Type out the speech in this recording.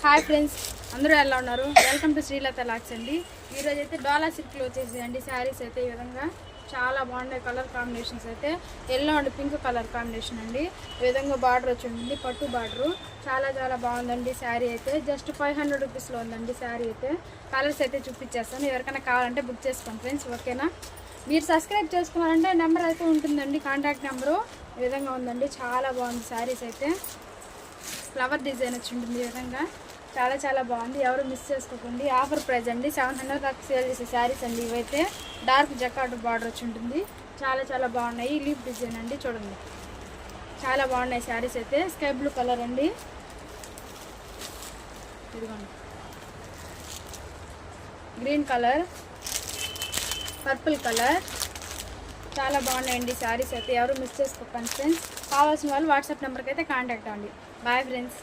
Hi friends, అందరూ ఎలా ఉన్నారు? వెల్కమ్ టు శ్రీలత లాక్స్ అండి. ఈరోజు అయితే డోలా సిల్క్లో వచ్చేసి శారీస్ అయితే ఈ విధంగా చాలా బాగున్నాయి. కలర్ కాంబినేషన్స్ అయితే yellow and pink colour combination అండి. ఈ విధంగా బార్డర్ వచ్చి ఉంటుంది, పట్టు బార్డరు. చాలా చాలా బాగుందండి శారీ అయితే. జస్ట్ 500 రూపీస్లో ఉందండి శారీ అయితే. కలర్స్ అయితే చూపించేస్తాను, ఎవరికైనా కావాలంటే బుక్ చేసుకోండి ఫ్రెండ్స్, ఓకేనా? మీరు సబ్స్క్రైబ్ చేసుకున్నారంటే నెంబర్ అయితే ఉంటుందండి, కాంటాక్ట్ నెంబరు. ఈ విధంగా ఉందండి, చాలా బాగుంది శారీస్ అయితే. ఫ్లవర్ డిజైన్ వచ్చి ఉంటుంది ఈ విధంగా, చాలా చాలా బాగుంది. ఎవరు మిస్ చేసుకోకండి. ఆఫర్ ప్రైస్ అండి, 700 దాకా సేల్ చేసే శారీస్ అండి ఇవైతే. డార్క్ జకార్డ్ బార్డర్ వచ్చి ఉంటుంది, చాలా చాలా బాగున్నాయి. లీఫ్ డిజైన్ అండి, చూడండి చాలా బాగున్నాయి శారీస్ అయితే. స్కై బ్లూ కలర్ అండి, ఇదిగోండి గ్రీన్ కలర్, పర్పుల్ కలర్, చాలా బాగున్నాయండి శారీస్ అయితే. ఎవరు మిస్ చేసుకోకండి ఫ్రెండ్స్. కావాల్సిన వాళ్ళు వాట్సాప్ నెంబర్కి అయితే కాంటాక్ట్ అవ్వండి. Bye friends.